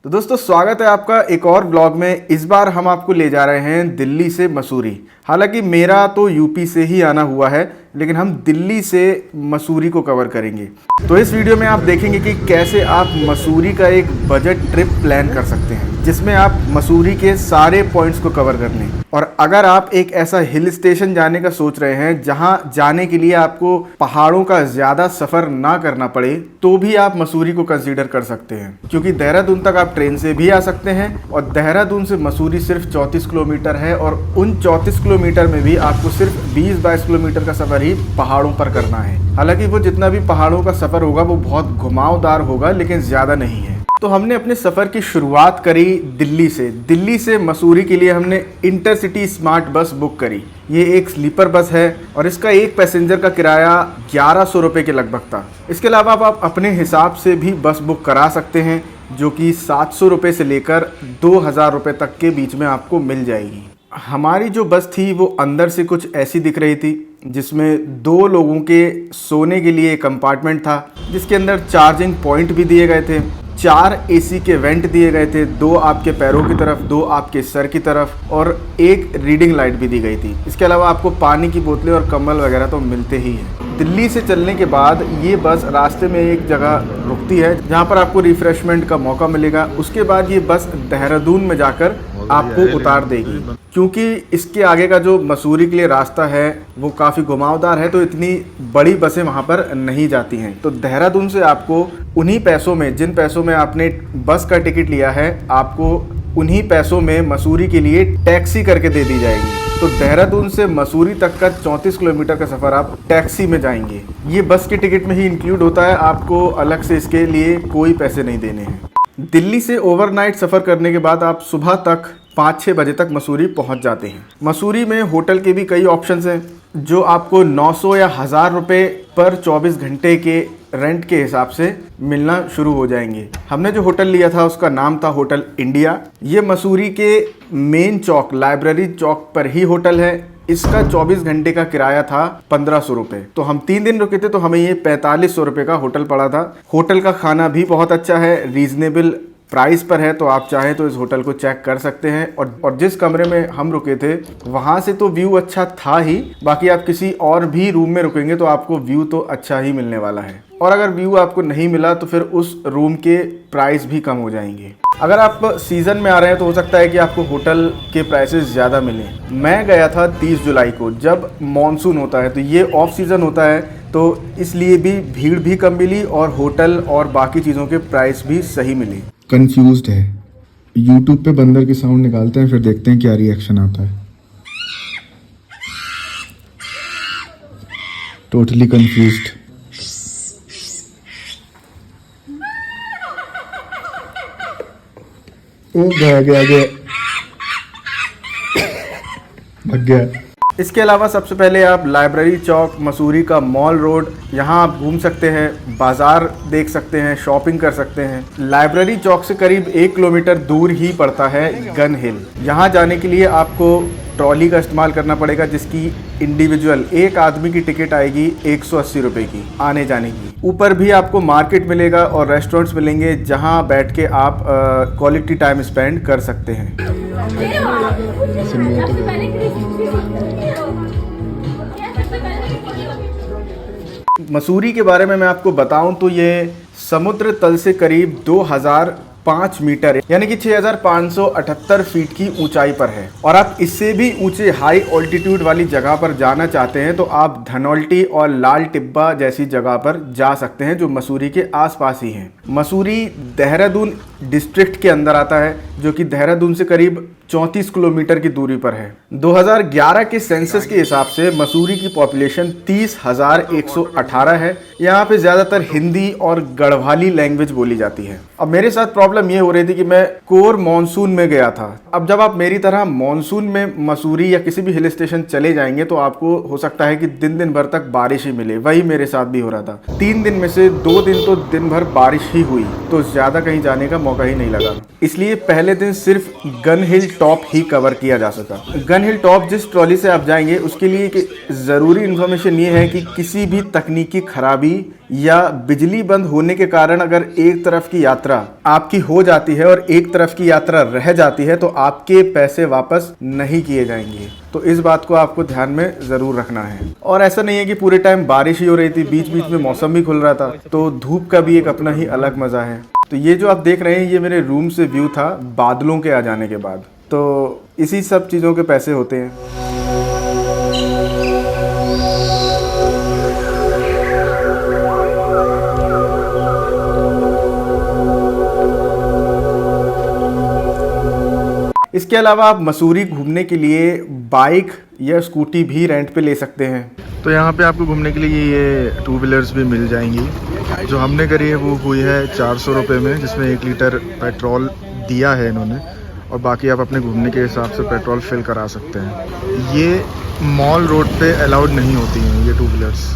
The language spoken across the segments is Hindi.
तो दोस्तों स्वागत है आपका एक और ब्लॉग में। इस बार हम आपको ले जा रहे हैं दिल्ली से मसूरी। हालांकि मेरा तो यूपी से ही आना हुआ है, लेकिन हम दिल्ली से मसूरी को कवर करेंगे। तो इस वीडियो में आप देखेंगे कि कैसे आप मसूरी का एक बजट ट्रिप प्लान कर सकते हैं, जिसमें आप मसूरी के सारे पॉइंट्स को कवर कर लें। और अगर आप एक ऐसा हिल स्टेशन जाने का सोच रहे हैं जहां जाने के लिए आपको पहाड़ों का ज़्यादा सफ़र ना करना पड़े, तो भी आप मसूरी को कंसीडर कर सकते हैं, क्योंकि देहरादून तक आप ट्रेन से भी आ सकते हैं और देहरादून से मसूरी सिर्फ 34 किलोमीटर है और उन 34 किलोमीटर में भी आपको सिर्फ 20-22 किलोमीटर का सफ़र ही पहाड़ों पर करना है। हालांकि वो जितना भी पहाड़ों का सफ़र होगा वो बहुत घुमावदार होगा, लेकिन ज़्यादा नहीं है। तो हमने अपने सफ़र की शुरुआत करी दिल्ली से। दिल्ली से मसूरी के लिए हमने इंटरसिटी स्मार्ट बस बुक करी। ये एक स्लीपर बस है और इसका एक पैसेंजर का किराया 1100 रुपये के लगभग था। इसके अलावा आप अपने हिसाब से भी बस बुक करा सकते हैं, जो कि 700 रुपये से लेकर 2000 रुपये तक के बीच में आपको मिल जाएगी। हमारी जो बस थी वो अंदर से कुछ ऐसी दिख रही थी, जिसमें 2 लोगों के सोने के लिए कंपार्टमेंट था, जिसके अंदर चार्जिंग पॉइंट भी दिए गए थे, 4 एसी के वेंट दिए गए थे, 2 आपके पैरों की तरफ, 2 आपके सर की तरफ और एक रीडिंग लाइट भी दी गई थी। इसके अलावा आपको पानी की बोतलें और कंबल वगैरह तो मिलते ही हैं। दिल्ली से चलने के बाद ये बस रास्ते में एक जगह रुकती है जहाँ पर आपको रिफ्रेशमेंट का मौका मिलेगा। उसके बाद ये बस देहरादून में जाकर आपको उतार देगी। क्योंकि इसके आगे का जो मसूरी के लिए रास्ता है वो काफ़ी घुमावदार है, तो इतनी बड़ी बसें वहाँ पर नहीं जाती हैं। तो देहरादून से आपको उन्हीं पैसों में, जिन पैसों में आपने बस का टिकट लिया है, आपको उन्हीं पैसों में मसूरी के लिए टैक्सी करके दे दी जाएगी। तो देहरादून से मसूरी तक का 34 किलोमीटर का सफ़र आप टैक्सी में जाएंगे। ये बस के टिकट में ही इंक्लूड होता है, आपको अलग से इसके लिए कोई पैसे नहीं देने हैं। दिल्ली से ओवरनाइट सफ़र करने के बाद आप सुबह तक 5-6 बजे तक मसूरी पहुंच जाते हैं। मसूरी में होटल के भी कई ऑप्शंस हैं, जो आपको 900 या 1000 रुपये पर 24 घंटे के रेंट के हिसाब से मिलना शुरू हो जाएंगे। हमने जो होटल लिया था उसका नाम था होटल इंडिया। ये मसूरी के मेन चौक, लाइब्रेरी चौक पर ही होटल है। इसका 24 घंटे का किराया था 1500 रुपये। तो हम 3 दिन रुके थे, तो हमें ये 4500 रुपये का होटल पड़ा था। होटल का खाना भी बहुत अच्छा है, रीजनेबल प्राइस पर है, तो आप चाहें तो इस होटल को चेक कर सकते हैं। और जिस कमरे में हम रुके थे वहाँ से तो व्यू अच्छा था ही, बाकी आप किसी और भी रूम में रुकेंगे तो आपको व्यू तो अच्छा ही मिलने वाला है। और अगर व्यू आपको नहीं मिला तो फिर उस रूम के प्राइस भी कम हो जाएंगे। अगर आप सीज़न में आ रहे हैं तो हो सकता है कि आपको होटल के प्राइसेस ज़्यादा मिलें। मैं गया था 30 जुलाई को, जब मॉनसून होता है, तो ये ऑफ सीज़न होता है, तो इसलिए भी भीड़ भी कम मिली और होटल और बाकी चीज़ों के प्राइस भी सही मिले। कंफ्यूज्ड है। YouTube पे बंदर की साउंड निकालते हैं, फिर देखते हैं क्या रिएक्शन आता है। Totally confused. ओ गया भाग गया। इसके अलावा सबसे पहले आप लाइब्रेरी चौक, मसूरी का मॉल रोड, यहाँ आप घूम सकते हैं, बाज़ार देख सकते हैं, शॉपिंग कर सकते हैं। लाइब्रेरी चौक से करीब 1 किलोमीटर दूर ही पड़ता है गन हिल। यहाँ जाने के लिए आपको ट्रॉली का इस्तेमाल करना पड़ेगा, जिसकी इंडिविजुअल एक आदमी की टिकट आएगी 180 रुपये की आने जाने की। ऊपर भी आपको मार्केट मिलेगा और रेस्टोरेंट्स मिलेंगे, जहाँ बैठ के आप क्वालिटी टाइम स्पेंड कर सकते हैं। मसूरी के बारे में मैं आपको बताऊं तो ये समुद्र तल से करीब 2005 मीटर, यानी कि 6578 फीट की ऊंचाई पर है। और आप इससे भी ऊंचे हाई ऑल्टीट्यूड वाली जगह पर जाना चाहते हैं तो आप धनौल्टी और लाल टिब्बा जैसी जगह पर जा सकते हैं, जो मसूरी के आसपास ही हैं। मसूरी देहरादून डिस्ट्रिक्ट के अंदर आता है, जो कि देहरादून से करीब 34 किलोमीटर की दूरी पर है। 2011 के सेंसस के हिसाब से मसूरी की पॉपुलेशन 30,118 है। यहाँ पे ज़्यादातर हिंदी और गढ़वाली लैंग्वेज बोली जाती है। अब मेरे साथ प्रॉब्लम ये हो रही थी कि मैं कोर मॉनसून में गया था। अब जब आप मेरी तरह मॉनसून में मसूरी या किसी भी हिल स्टेशन चले जाएंगे तो आपको हो सकता है कि दिन भर तक बारिश ही मिले। वही मेरे साथ भी हो रहा था। 3 दिन में से 2 दिन तो दिन भर बारिश ही हुई, तो ज़्यादा कहीं जाने का मौका ही नहीं लगा। इसलिए पहले पहले दिन सिर्फ गन हिल टॉप ही कवर किया जा सका। गन हिल टॉप जिस ट्रॉली से आप जाएंगे उसके लिए एक ज़रूरी इन्फॉर्मेशन ये है कि किसी भी तकनीकी खराबी या बिजली बंद होने के कारण अगर एक तरफ की यात्रा आपकी हो जाती है और एक तरफ की यात्रा रह जाती है तो आपके पैसे वापस नहीं किए जाएंगे। तो इस बात को आपको ध्यान में ज़रूर रखना है। और ऐसा नहीं है कि पूरे टाइम बारिश ही हो रही थी, बीच बीच में मौसम भी खुल रहा था, तो धूप का भी एक अपना ही अलग मज़ा है। तो ये जो आप देख रहे हैं ये मेरे रूम से व्यू था बादलों के आ जाने के बाद। तो इसी सब चीज़ों के पैसे होते हैं। इसके अलावा आप मसूरी घूमने के लिए बाइक या स्कूटी भी रेंट पे ले सकते हैं। तो यहाँ पे आपको घूमने के लिए ये 2 व्हीलर्स भी मिल जाएंगी। जो हमने करी है वो हुई है 400 रुपये में, जिसमें 1 लीटर पेट्रोल दिया है इन्होंने, और बाकी आप अपने घूमने के हिसाब से पेट्रोल फिल करा सकते हैं। ये मॉल रोड पे अलाउड नहीं होती हैं ये 2 व्हीलर्स।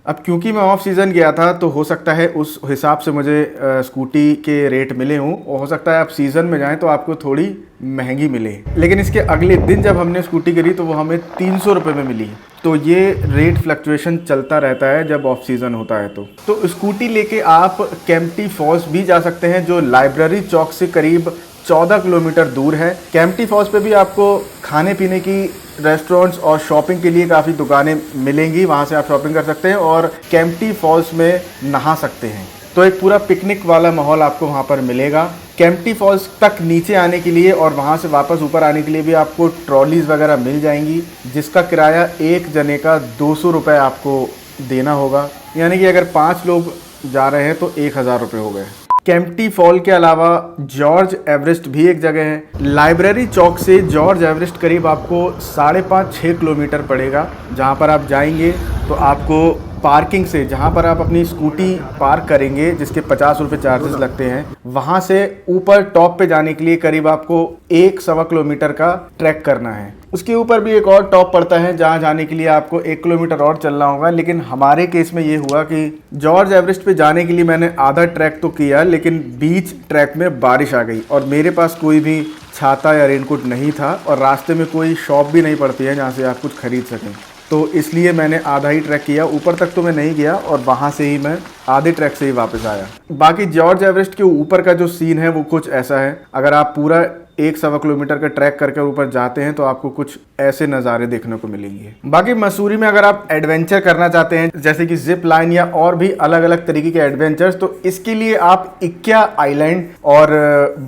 अब क्योंकि मैं ऑफ सीज़न गया था तो हो सकता है उस हिसाब से मुझे स्कूटी के रेट मिले हों, और हो सकता है आप सीज़न में जाएं तो आपको थोड़ी महंगी मिले। लेकिन इसके अगले दिन जब हमने स्कूटी करी तो वो हमें 300 रुपये में मिली। तो ये रेट फ्लक्चुएशन चलता रहता है जब ऑफ सीज़न होता है। तो स्कूटी लेके आप केम्प्टी फॉल्स भी जा सकते हैं जो लाइब्रेरी चौक से करीब 14 किलोमीटर दूर है। केम्प्टी फॉल्स पे भी आपको खाने पीने की रेस्टोरेंट्स और शॉपिंग के लिए काफ़ी दुकानें मिलेंगी, वहाँ से आप शॉपिंग कर सकते हैं और केम्प्टी फॉल्स में नहा सकते हैं। तो एक पूरा पिकनिक वाला माहौल आपको वहाँ पर मिलेगा। केम्प्टी फॉल्स तक नीचे आने के लिए और वहाँ से वापस ऊपर आने के लिए भी आपको ट्रॉलीज़ वगैरह मिल जाएंगी, जिसका किराया एक जने का 200 रुपये आपको देना होगा। यानी कि अगर 5 लोग जा रहे हैं तो 1000 रुपये हो गए। केम्प्टी फॉल के अलावा जॉर्ज एवरेस्ट भी एक जगह है। लाइब्रेरी चौक से जॉर्ज एवरेस्ट करीब आपको 5.5-6 किलोमीटर पड़ेगा। जहाँ पर आप जाएंगे तो आपको पार्किंग से, जहाँ पर आप अपनी स्कूटी पार्क करेंगे जिसके 50 रुपये चार्जेस लगते हैं, वहाँ से ऊपर टॉप पे जाने के लिए करीब आपको 1-1.25 किलोमीटर का ट्रैक करना है। उसके ऊपर भी एक और टॉप पड़ता है जहाँ जाने के लिए आपको 1 किलोमीटर और चलना होगा। लेकिन हमारे केस में ये हुआ कि जॉर्ज एवरेस्ट पे जाने के लिए मैंने आधा ट्रैक तो किया, लेकिन बीच ट्रैक में बारिश आ गई और मेरे पास कोई भी छाता या रेनकोट नहीं था और रास्ते में कोई शॉप भी नहीं पड़ती है जहाँ से आप कुछ खरीद सकें। तो इसलिए मैंने आधा ही ट्रैक किया, ऊपर तक तो मैं नहीं गया और वहाँ से ही मैं आधे ट्रैक से ही वापस आया। बाकी जॉर्ज एवरेस्ट के ऊपर का जो सीन है वो कुछ ऐसा है। अगर आप पूरा 1-1.25 किलोमीटर का ट्रैक करके ऊपर जाते हैं तो आपको कुछ ऐसे नज़ारे देखने को मिलेंगे। बाकी मसूरी में अगर आप एडवेंचर करना चाहते हैं जैसे कि जिप लाइन या और भी अलग अलग तरीके के एडवेंचर्स, तो इसके लिए आप इक्या आइलैंड और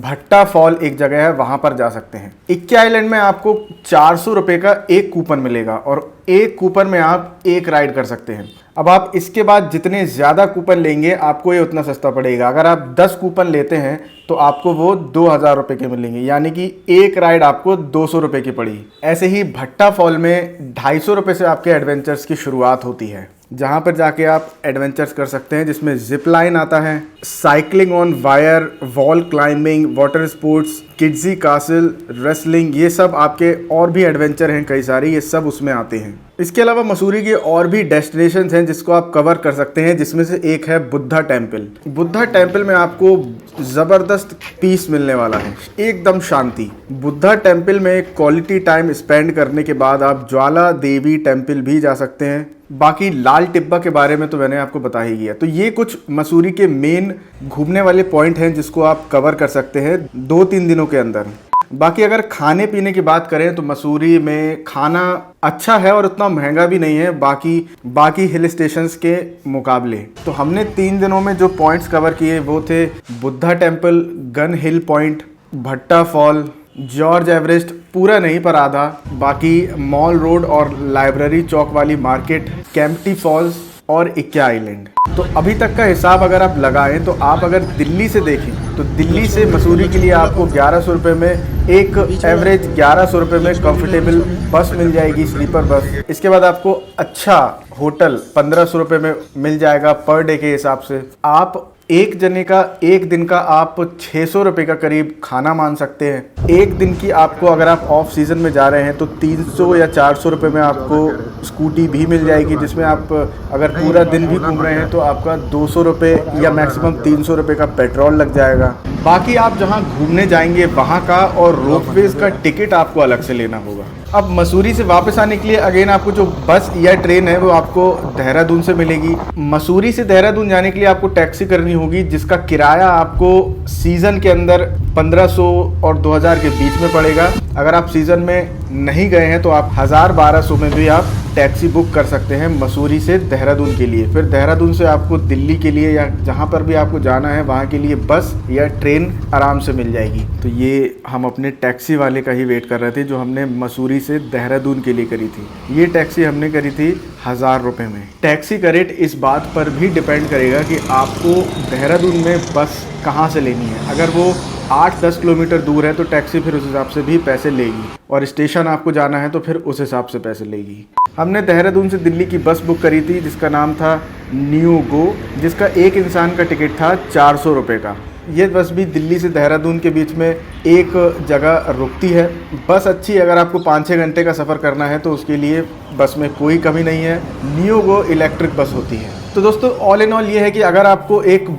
भट्टा फॉल एक जगह है वहाँ पर जा सकते हैं। इक्या आइलैंड में आपको 400 रुपये का एक कूपन मिलेगा और एक कूपन में आप एक राइड कर सकते हैं। अब आप इसके बाद जितने ज़्यादा कूपन लेंगे आपको ये उतना सस्ता पड़ेगा। अगर आप 10 कूपन लेते हैं तो आपको वो 2000 रुपये के मिलेंगे, यानी कि एक राइड आपको 200 रुपये की पड़ी। ऐसे ही भट्टा फॉल में 250 रुपये से आपके एडवेंचर्स की शुरुआत होती है, जहाँ पर जाके आप एडवेंचर्स कर सकते हैं, जिसमें जिप लाइन आता है, cycling on wire, wall climbing, water sports, Kidzy castle, wrestling, ये सब आपके और भी एडवेंचर हैं कई सारे, ये सब उसमें आते हैं। इसके अलावा मसूरी के और भी डेस्टिनेशंस हैं जिसको आप कवर कर सकते हैं, जिसमें से एक है बुद्धा टेम्पल। बुद्धा टेम्पल में आपको ज़बरदस्त पीस मिलने वाला है, एकदम शांति। बुद्धा टेम्पल में क्वालिटी टाइम स्पेंड करने के बाद आप ज्वाला देवी टेम्पल भी जा सकते हैं। बाकी लाल टिब्बा के बारे में तो मैंने आपको बता ही दिया। तो ये कुछ मसूरी के मेन घूमने वाले पॉइंट हैं जिसको आप कवर कर सकते हैं 2-3 दिनों के अंदर। बाकी अगर खाने पीने की बात करें तो मसूरी में खाना अच्छा है और उतना महंगा भी नहीं है बाकी हिल स्टेशंस के मुकाबले। तो हमने 3 दिनों में जो पॉइंट्स कवर किए वो थे बुद्धा टेम्पल, गन हिल पॉइंट, भट्टा फॉल, जॉर्ज एवरेस्ट पूरा नहीं पर आधा, बाकी मॉल रोड और लाइब्रेरी चौक वाली मार्केट, केम्प्टी फॉल्स और इक्या आइलैंड। तो अभी तक का हिसाब अगर आप लगाएं तो आप अगर दिल्ली से देखें तो दिल्ली से मसूरी के लिए आपको 1100 रुपये में एक एवरेज 1100 रुपये में कंफर्टेबल बस मिल जाएगी, स्लीपर बस। इसके बाद आपको अच्छा होटल 1500 रुपये में मिल जाएगा पर डे के हिसाब से। आप एक जने का एक दिन का आप 600 रुपये का करीब खाना मान सकते हैं। एक दिन की आपको अगर आप ऑफ सीज़न में जा रहे हैं तो 300 या 400 रुपये में आपको स्कूटी भी मिल जाएगी, जिसमें आप अगर पूरा दिन भी घूम रहे हैं तो आपका 200 रुपये या मैक्सिमम 300 रुपये का पेट्रोल लग जाएगा। बाकी आप जहां घूमने जाएंगे वहां का और रोपवेज का टिकट आपको अलग से लेना होगा। अब मसूरी से वापस आने के लिए अगेन आपको जो बस या ट्रेन है वो आपको देहरादून से मिलेगी। मसूरी से देहरादून जाने के लिए आपको टैक्सी करनी होगी, जिसका किराया आपको सीज़न के अंदर 1500 और 2000 के बीच में पड़ेगा। अगर आप सीज़न में नहीं गए हैं तो आप 1000-1200 में भी आप टैक्सी बुक कर सकते हैं मसूरी से देहरादून के लिए। फिर देहरादून से आपको दिल्ली के लिए या जहाँ पर भी आपको जाना है वहाँ के लिए बस या ट्रेन आराम से मिल जाएगी। तो ये हम अपने टैक्सी वाले का ही वेट कर रहे थे जो हमने मसूरी से देहरादून के लिए करी थी। ये टैक्सी हमने करी थी 1000 रुपये में। टैक्सी का रेट इस बात पर भी डिपेंड करेगा कि आपको देहरादून में बस कहाँ से लेनी है। अगर वो 8-10 किलोमीटर दूर है तो टैक्सी फिर उस हिसाब से भी पैसे लेगी, और स्टेशन आपको जाना है तो फिर उस हिसाब से पैसे लेगी। हमने देहरादून से दिल्ली की बस बुक करी थी जिसका नाम था न्यू गो, जिसका एक इंसान का टिकट था 400 रुपये का। ये बस भी दिल्ली से देहरादून के बीच में एक जगह रुकती है। बस अच्छी, अगर आपको 5-6 घंटे का सफ़र करना है तो उसके लिए बस में कोई कमी नहीं है। न्यू गो इलेक्ट्रिक बस होती है। तो दोस्तों ऑल इन ऑल ये है कि अगर आपको एक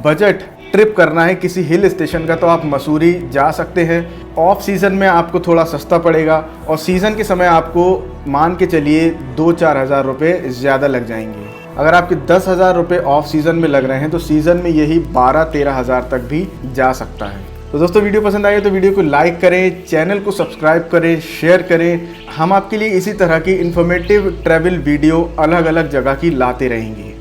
बजट ट्रिप करना है किसी हिल स्टेशन का तो आप मसूरी जा सकते हैं। ऑफ सीज़न में आपको थोड़ा सस्ता पड़ेगा और सीज़न के समय आपको मान के चलिए 2-4 हज़ार रुपये ज़्यादा लग जाएंगे। अगर आपके 10,000 रुपये ऑफ सीज़न में लग रहे हैं तो सीज़न में यही 12-13 हज़ार तक भी जा सकता है। तो दोस्तों वीडियो पसंद आई तो वीडियो को लाइक करें, चैनल को सब्सक्राइब करें, शेयर करें। हम आपके लिए इसी तरह की इन्फॉर्मेटिव ट्रैवल वीडियो अलग अलग जगह की लाते रहेंगे।